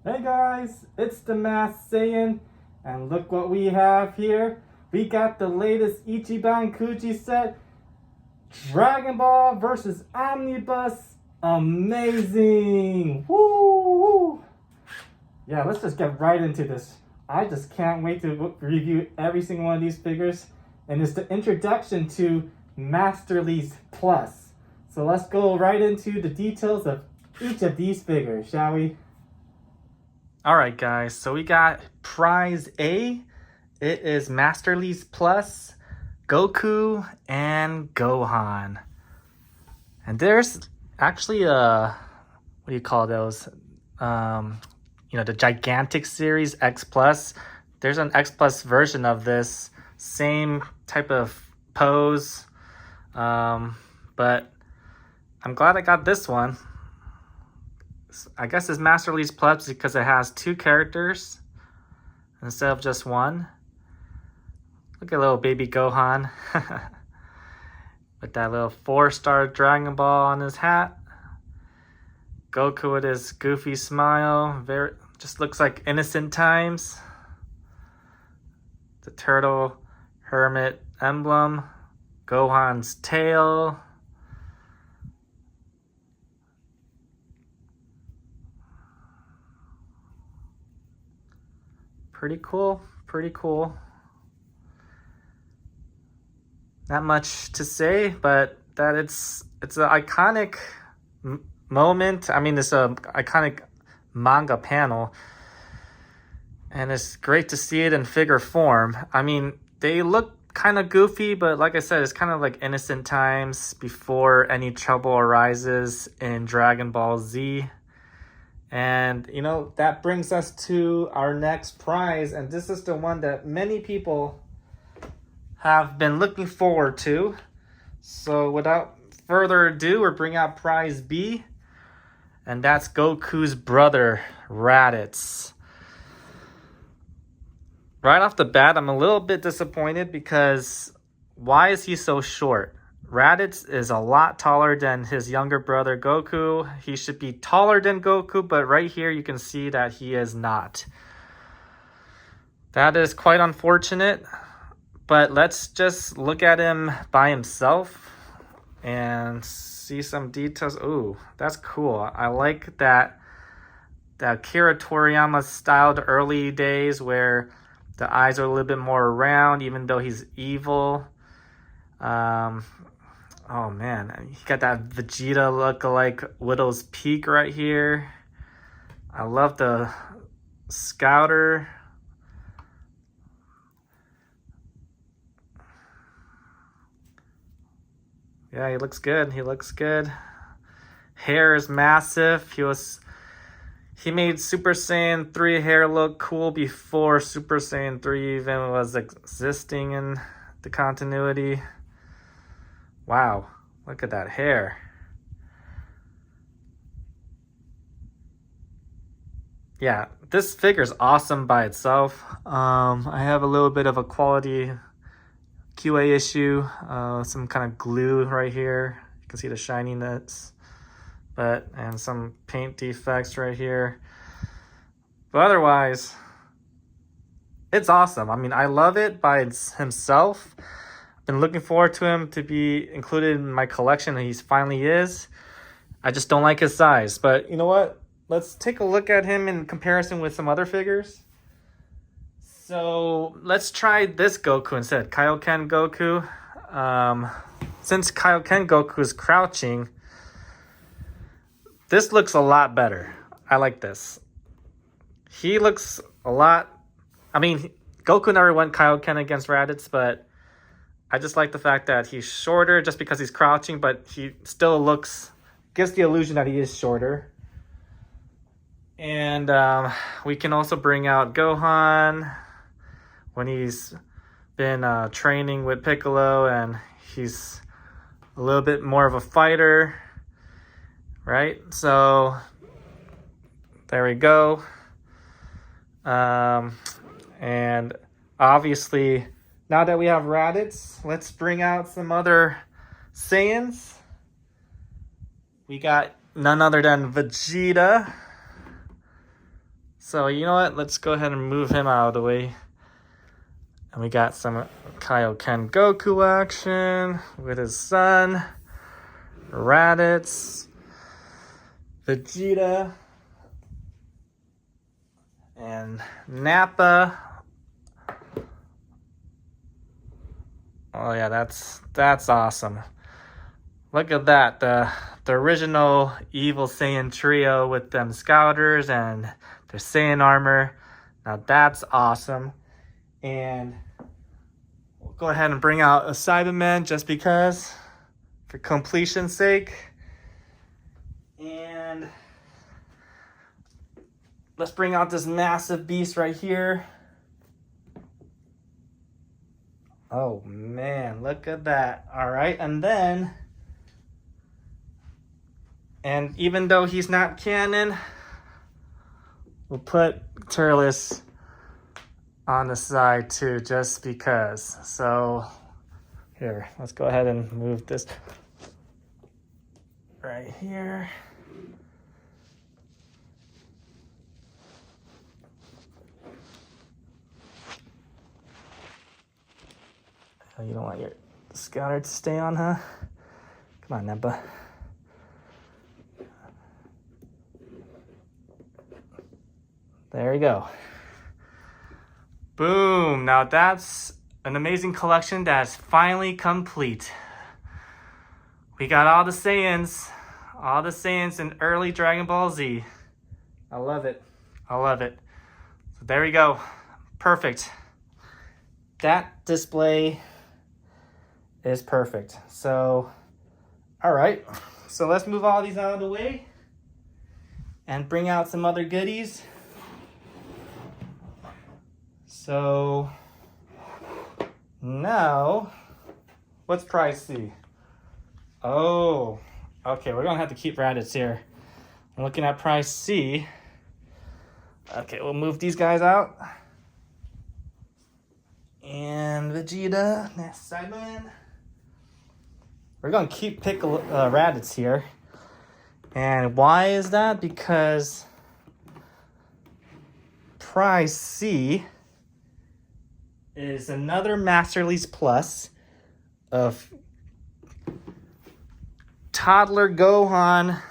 Hey guys, it's the Masked Saiyan, and look what we have here. We got the latest Ichiban Kuji set, Dragon Ball versus Omnibus. Amazing! Woo! Yeah, let's just get right into this. I just can't wait to review every single one of these figures, and it's the introduction to Masterlies Plus. So let's go right into the details of each of these figures, shall we? Alright guys, so we got prize A. It is Masterlies Plus, Goku and Gohan. And there's actually what do you call those? The gigantic series X Plus. There's an X Plus version of this, same type of pose. But I'm glad I got this one. I guess it's Masterlies Plus because it has two characters instead of just one. Look at little baby Gohan with that little 4-star Dragon Ball on his hat. Goku with his goofy smile, just looks like innocent times. The turtle hermit emblem, Gohan's tail. Pretty cool, pretty cool. Not much to say, but that it's an iconic moment. I mean, it's an iconic manga panel, and it's great to see it in figure form. I mean, they look kind of goofy, but like I said, it's kind of like innocent times before any trouble arises in Dragon Ball Z. And, that brings us to our next prize. And this is the one that many people have been looking forward to. So without further ado, we're bringing out prize B. And that's Goku's brother, Raditz. Right off the bat, I'm a little bit disappointed because why is he so short? Raditz is a lot taller than his younger brother Goku. He should be taller than Goku, but right here you can see that he is not. That is quite unfortunate, but let's just look at him by himself and see some details. Ooh, that's cool. I like that Akira Toriyama styled early days where the eyes are a little bit more round even though he's evil. Oh man, he got that Vegeta look-alike Widow's Peak right here. I love the Scouter. Yeah, he looks good. He looks good. Hair is massive. He made Super Saiyan 3 hair look cool before Super Saiyan 3 even was existing in the continuity. Wow, look at that hair. Yeah, this figure is awesome by itself. I have a little bit of a quality QA issue. Some kind of glue right here. You can see the shininess, and some paint defects right here. But otherwise, it's awesome. I mean, I love it by himself. Been looking forward to him to be included in my collection, and he finally is. I just don't like his size. But you know what? Let's take a look at him in comparison with some other figures. So let's try this Goku instead, Kaioken Goku. Since Kaioken Goku is crouching, this looks a lot better. I like this. He looks a lot... I mean, Goku never went Kaioken against Raditz, but I just like the fact that he's shorter just because he's crouching, but he still gives the illusion that he is shorter. And we can also bring out Gohan when he's been training with Piccolo and he's a little bit more of a fighter, right? So there we go. And obviously, now that we have Raditz, let's bring out some other Saiyans. We got none other than Vegeta. So you know what? Let's go ahead and move him out of the way. And we got some Kaioken Goku action with his son, Raditz, Vegeta, and Nappa. Oh yeah, that's awesome. Look at that, the original Evil Saiyan trio with them Scouters and their Saiyan armor. Now that's awesome. And we'll go ahead and bring out a Cyberman just because, for completion's sake. And let's bring out this massive beast right here. Oh man, look at that. All right, and then, and even though he's not canon, we'll put Turles on the side too, just because. So here, let's go ahead and move this right here. Oh, you don't want your scouter to stay on, huh? Come on, Nappa. There you go. Boom! Now that's an amazing collection that's finally complete. We got all the Saiyans in early Dragon Ball Z. I love it. I love it. So there we go. Perfect. That display is perfect. So, all right. So let's move all these out of the way and bring out some other goodies. So now, what's prize C? Oh, okay, we're gonna have to keep Raditz here. I'm looking at prize C. Okay, we'll move these guys out. And Vegeta, next Cyberman. We're gonna keep Piccolo, Raditz here. And why is that? Because prize C is another Masterpiece Plus of toddler Gohan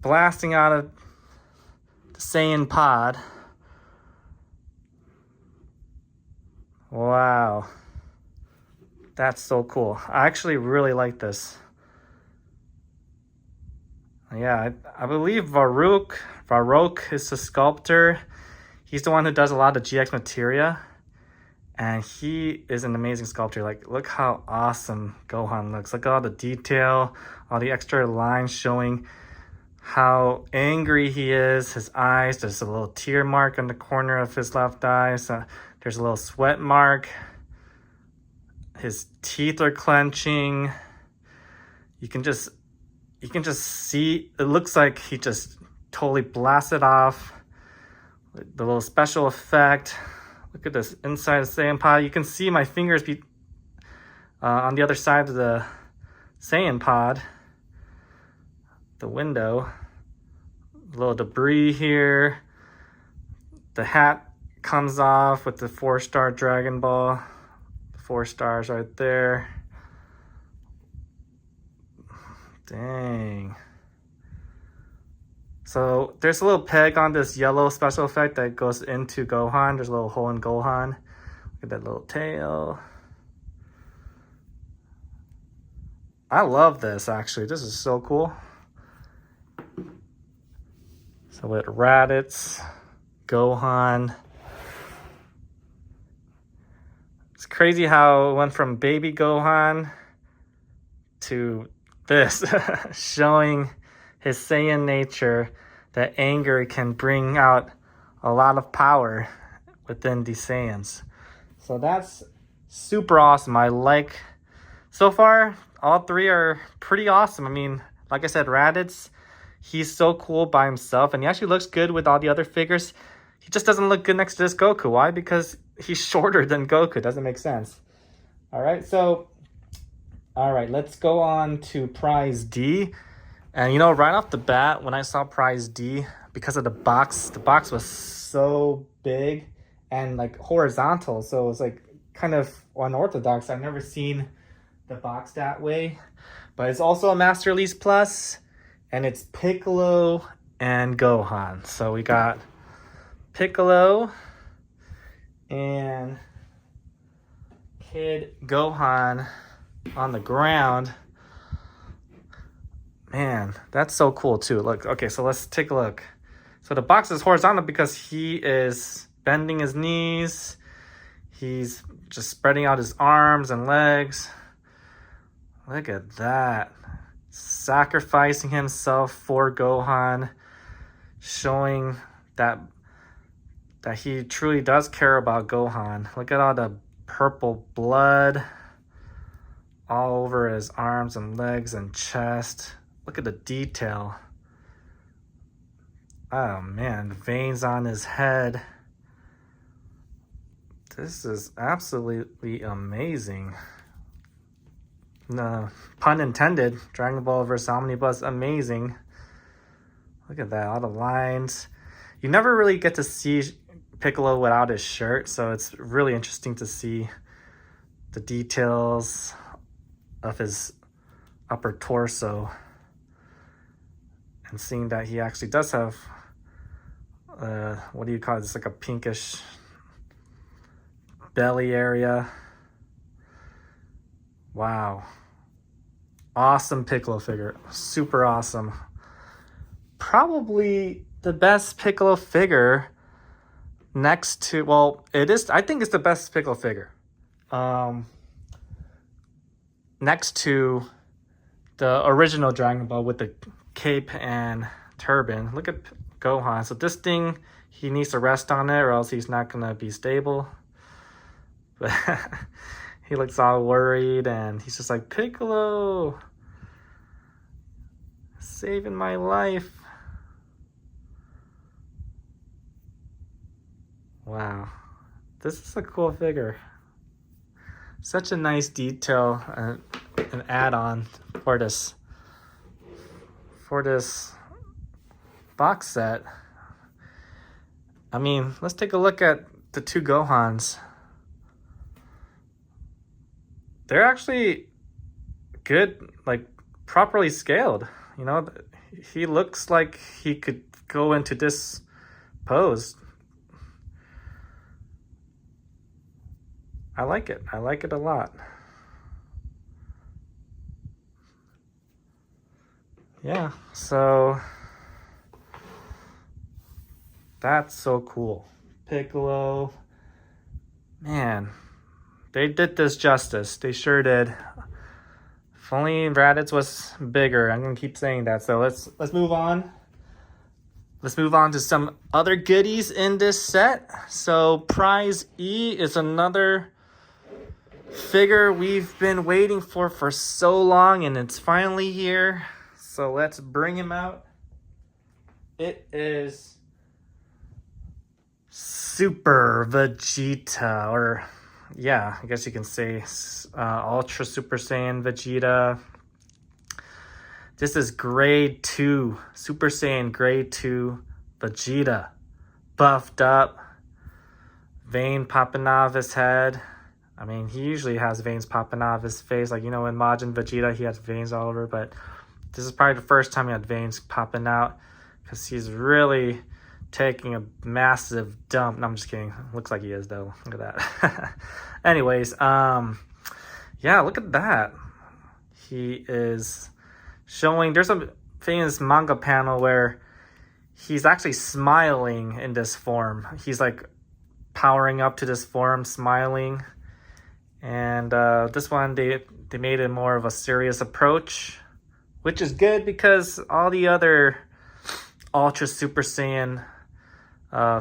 blasting out of the Saiyan pod. Wow. That's so cool. I actually really like this. Yeah, I believe Varrock is the sculptor. He's the one who does a lot of GX materia. And he is an amazing sculptor. Like, look how awesome Gohan looks. Look at all the detail, all the extra lines showing how angry he is. His eyes, there's a little tear mark on the corner of his left eye. So there's a little sweat mark. His teeth are clenching. You can just see, it looks like he just totally blasted off. The little special effect. Look at this inside the Saiyan pod. You can see my fingers be on the other side of the Saiyan pod. The window. A little debris here. The hat comes off with the 4-star Dragon Ball. The 4 stars right there. Dang. So there's a little peg on this yellow special effect that goes into Gohan. There's a little hole in Gohan. Look at that little tail. I love this, actually. This is so cool. So with Raditz, Gohan. It's crazy how it went from baby Gohan to this, showing his Saiyan nature, that anger can bring out a lot of power within the Saiyans. So that's super awesome. I like, so far, all three are pretty awesome. I mean, like I said, Raditz, he's so cool by himself, and he actually looks good with all the other figures. He just doesn't look good next to this Goku. Why? Because he's shorter than Goku. Doesn't make sense. All right, so, all right, let's go on to prize D. And you know, right off the bat, when I saw prize D, because of the box. The box was so big and like horizontal, so it was like kind of unorthodox. I've never seen the box that way, but it's also a Master Release Plus, and it's Piccolo and Gohan. So we got Piccolo and Kid Gohan on the ground. Man, that's so cool too. Look, okay, so let's take a look. So the box is horizontal because he is bending his knees. He's just spreading out his arms and legs. Look at that. Sacrificing himself for Gohan, showing that he truly does care about Gohan. Look at all the purple blood all over his arms and legs and chest. Look at the detail. Oh man, veins on his head. This is absolutely amazing. No pun intended. Dragon Ball vs. Omnibus, amazing. Look at that, all the lines. You never really get to see Piccolo without his shirt, so it's really interesting to see the details of his upper torso and seeing that he actually does have what do you call it? It's like a pinkish belly area. Wow. Awesome Piccolo figure. Super awesome. Probably the best Piccolo figure next to, well, it is, I think it's the best Piccolo figure. Next to the original Dragon Ball with the cape and turban. Look at Gohan. So this thing, he needs to rest on it or else he's not going to be stable. But he looks all worried and he's just like, Piccolo, saving my life. Wow, this is a cool figure. Such a nice detail, an add-on for this box set. I mean, let's take a look at the two Gohans. They're actually good, like properly scaled. You know, he looks like he could go into this pose. I like it. I like it a lot. Yeah, so that's so cool. Piccolo, man, they did this justice. They sure did. If only Raditz was bigger. I'm gonna keep saying that. So let's move on. Let's move on to some other goodies in this set. So Prize E is another figure we've been waiting for so long, and it's finally here. So let's bring him out. It is Super Vegeta, or yeah, I guess you can say Ultra Super Saiyan Vegeta. This is grade 2, Super Saiyan grade 2 Vegeta. Buffed up, vein popping out of his head. I mean, he usually has veins popping out of his face. Like, you know, in Majin Vegeta, he has veins all over. But this is probably the first time he had veins popping out because he's really taking a massive dump. No, I'm just kidding. Looks like he is, though. Look at that. Anyways, yeah, look at that. He is showing... There's a famous manga panel where he's actually smiling in this form. He's, like, powering up to this form, smiling. And this one, they made it more of a serious approach, which is good because all the other Ultra Super Saiyan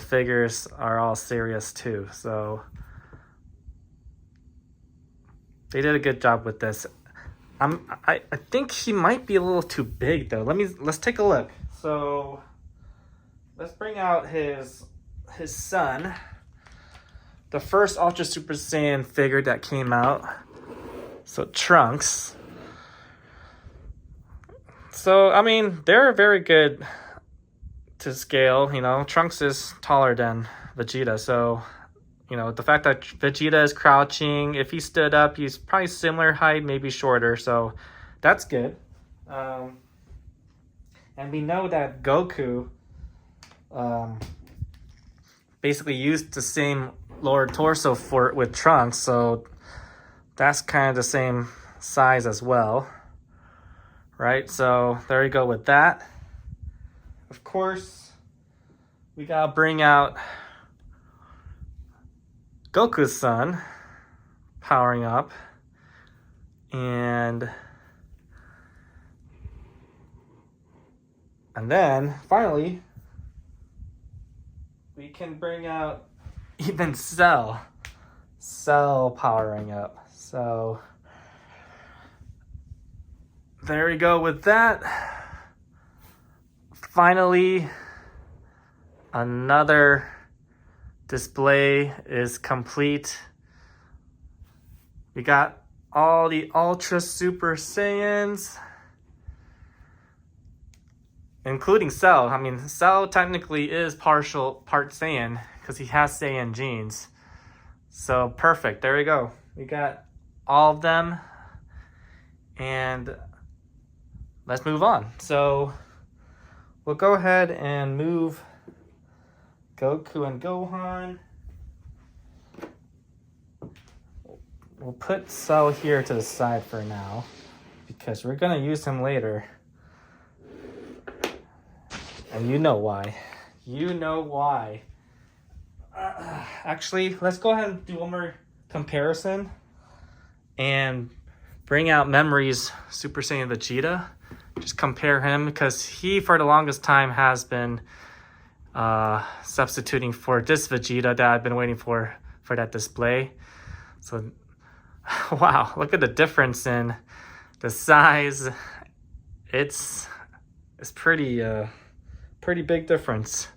figures are all serious too. So they did a good job with this. I think he might be a little too big though. Let's take a look. So let's bring out his son. The first Ultra Super Saiyan figure that came out. So Trunks. So, I mean, they're very good to scale, you know, Trunks is taller than Vegeta. So, you know, the fact that Vegeta is crouching, if he stood up, he's probably similar height, maybe shorter. So that's good. And we know that Goku basically used the same lower torso with Trunks. So that's kind of the same size as well. Right? So there you go with that. Of course, we gotta bring out Goku's son powering up, and then finally we can bring out even Cell powering up. So there we go with that. Finally, another display is complete. We got all the Ultra Super Saiyans, including Cell. I mean, Cell technically is part Saiyan because he has Saiyan genes. So perfect. There we go. We got all of them. And let's move on. So we'll go ahead and move Goku and Gohan. We'll put Cell here to the side for now because we're gonna use him later. And you know why. You know why. Actually, let's go ahead and do one more comparison and bring out Memory's Super Saiyan Vegeta. Just compare him because he, for the longest time, has been substituting for this Vegeta that I've been waiting for that display. So, wow, look at the difference in the size. It's pretty big difference.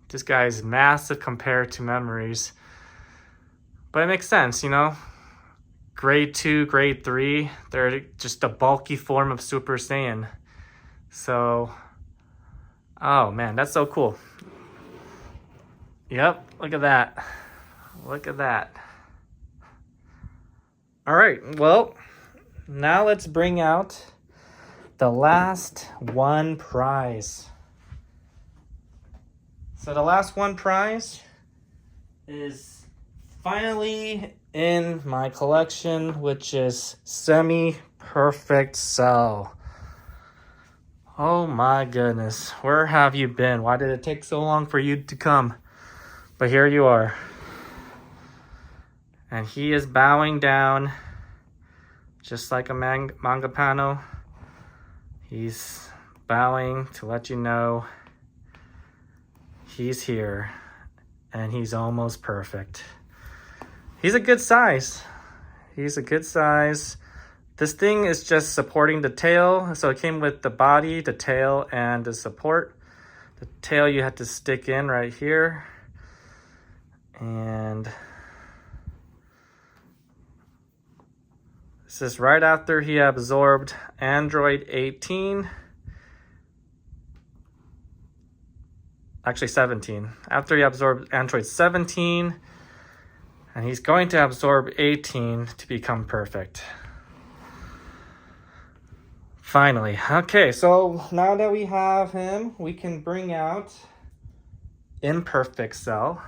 This guy's massive compared to Memory's. But it makes sense, you know? Grade 2, Grade 3, they're just a bulky form of Super Saiyan. So, oh man, that's so cool. Yep, look at that. Look at that. All right, well, now let's bring out the last one prize. So the last one prize is finally in my collection, which is Semi-Perfect Cell. Oh my goodness, where have you been? Why did it take so long for you to come? But here you are. And he is bowing down, just like a manga panel. He's bowing to let you know he's here, and he's almost perfect. He's a good size. He's a good size. This thing is just supporting the tail. So it came with the body, the tail, and the support. The tail you had to stick in right here. And this is right after he absorbed Android 18. Actually 17. After he absorbed Android 17. And he's going to absorb 18 to become perfect. Finally. Okay, so now that we have him, we can bring out Imperfect Cell.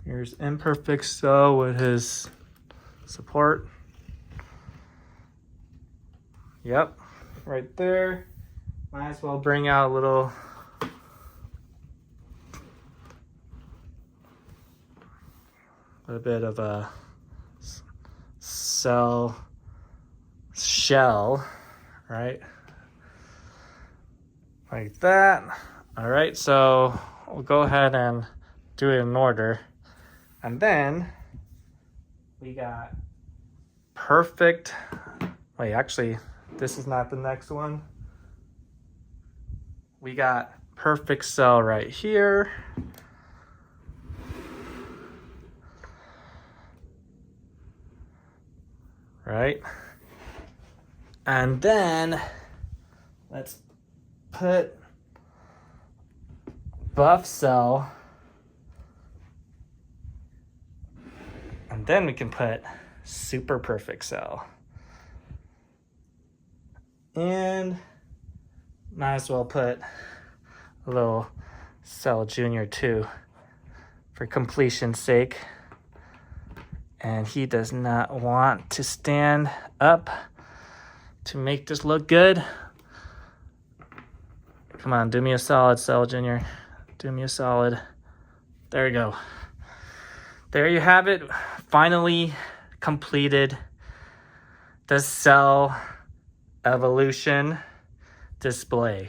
Here's Imperfect Cell with his support. Yep, right there. Might as well bring out a little bit of a cell shell, right? Like that. All right, so we'll go ahead and do it in order. And then we got perfect. Wait, actually, this is not the next one. We got Perfect Cell right here. Right? And then let's put Buff Cell. And then we can put Super Perfect Cell. And might as well put a little Cell Junior too, for completion's sake. And he does not want to stand up to make this look good. Come on, do me a solid, Cell Junior. Do me a solid. There you go. There you have it. Finally completed the Cell Evolution display.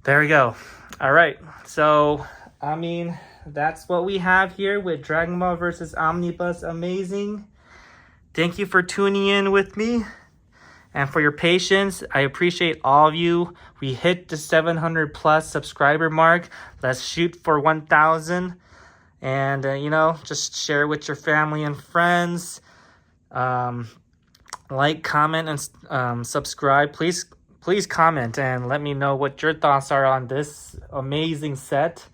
There we go. All right. So, I mean, that's what we have here with Dragon Ball versus Omnibus Amazing. Thank you for tuning in with me and for your patience. I appreciate all of you. We hit the 700 plus subscriber mark. Let's shoot for 1,000. And, you know, just share with your family and friends. Like, comment, and subscribe. Please comment and let me know what your thoughts are on this amazing set.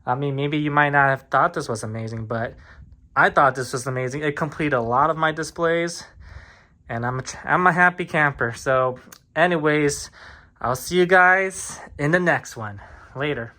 I mean, maybe you might not have thought this was amazing, but I thought this was amazing. It completed a lot of my displays, and I'm a happy camper. So anyways, I'll see you guys in the next one. Later.